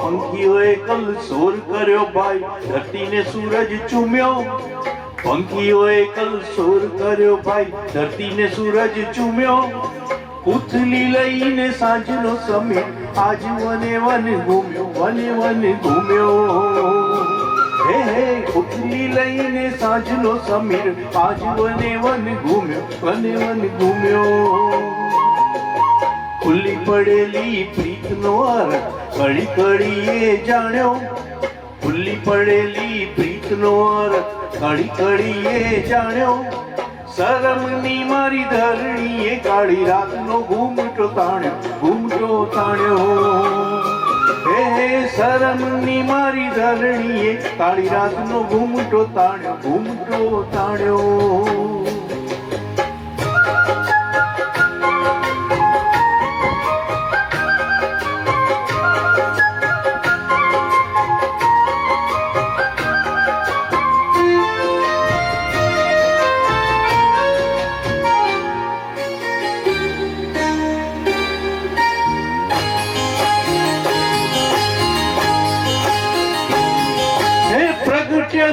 પંખીઓએ કલ સોર કર્યો ભાઈ, ધરતીને સૂરજ ચૂમ્યો. પંખીઓએ કલ સોર કર્યો ભાઈ, ધરતીને સૂરજ ચૂમ્યો. ઉથલી લઈને સાંજનો સમય, આજ વને વન ઘૂમ્યો, વને વન ઘૂમ્યો. હે હે ઉથલી લઈને સાંજનો સમીર, આજ વને વન ઘૂમ્યો, વને વન ઘૂમ્યો. ખુલ્લી પડેલી પ્રીતનો અર્થ કડી કડીએ જાણ્યો. ખુલ્લી પડેલી પ્રીતનો અર્થ કડી કડીએ જાણ્યો. શરમની મારી ધરણીએ કાળી રાતનો ઘૂમટો તાણ્યો, ઘૂમટો તાણ્યો. હે હે શરમની મારી ધરણીએ કાળી રાતનો ઘૂમટો તાણ્યો, ઘૂમટો તાણ્યો.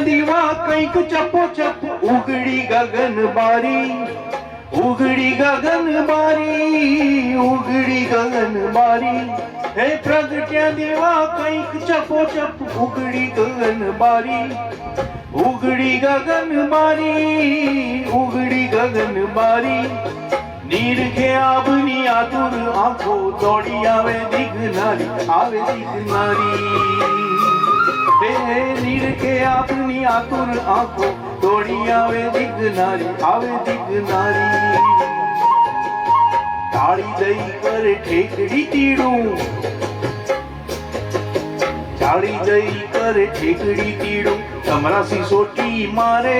દીવા કંઈક ચપો ચપ, ઉગડી ગગન બારી, ઉગડી ગગન બારી, ઉગડી ગગન બારી. હે પ્રગટ્યા દીવા કંઈક ચપો ચપ, ઉગડી ગગન બારી, ઉગડી ગગન બારી, ઉગડી ગગન બારી. નીરખે આભની આતુર આંખો, દોડી આવે દિગનારી, આવે દિગનારી. હે નીરખે આપની આતુર આંખો, દોડી આવે દિગનારી, આવે દિગનારી. તાળી દઈ કરે ઠેકડી તીડું, તાળી દઈ કરે ઠેકડી તીડું, તમરાસી સોટી મારે.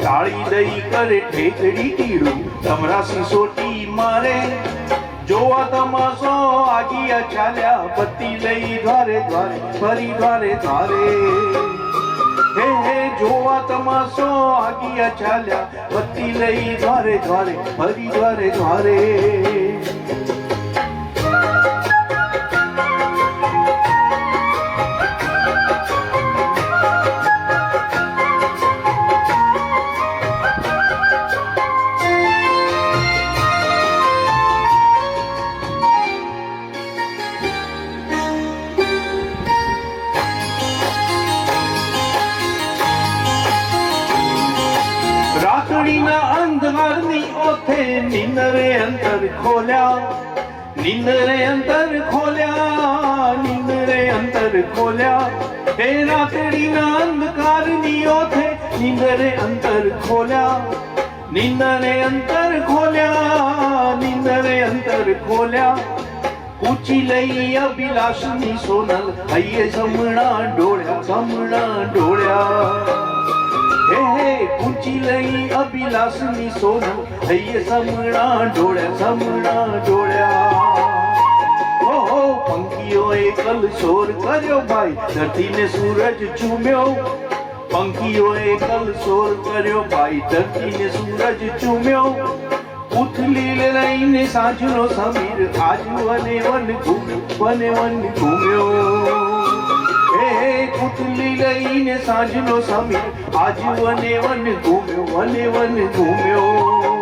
તાળી દઈ કરે ઠેકડી તીડું, તમરાસી સોટી મારે. જોવા તમાશો આગિયા ચાલ્યા, બત્તી લઈ દ્વારે દ્વારે, ફરી દ્વારે દ્વારે. હે હે જોવા તમાશો આગિયા ચાલ્યા, બત્તી લઈ દ્વારે દ્વારે, ફરી દ્વારે દ્વારે. રાતડીના અંધારની ઓથે નિંદરે અંતર ખોલ્યા, નિંદરે અંતર ખોલ્યા, નિંદરે અંતર ખોલ્યા. હે રાતડીના અંધકારની ઓથે નિંદરે અંતર ખોલ્યા, નિંદરે અંતર ખોલ્યા, નિંદરે અંતર ખોલ્યા. પૂછી લઈ અભિલાષની સોનલ, હૈયે સમણા ડોળ્યા, સમણા ડોળ્યા. હે હે પૂછી લઈ અભિલાષની સોનલ, હૈયે સમણા ડોળ્યા, સમણા ડોળ્યા. ઓહો પંખીઓએ કલ સોર કર્યો ભાઈ, ધરતીને સૂરજ ચૂમ્યો. પંખીઓએ કલ સોર કર્યો ભાઈ, ધરતીને સૂરજ ચૂમ્યો. ઉથલી લઈને સાંજનો સમીર, આજ વને વન ઘૂમ્યો, વને વન ઘૂમ્યો. હે ઉથલી લઈને સાંજનો સમીર, આજ વને વન ઘૂમ્યો, વને વન ઘૂમ્યો.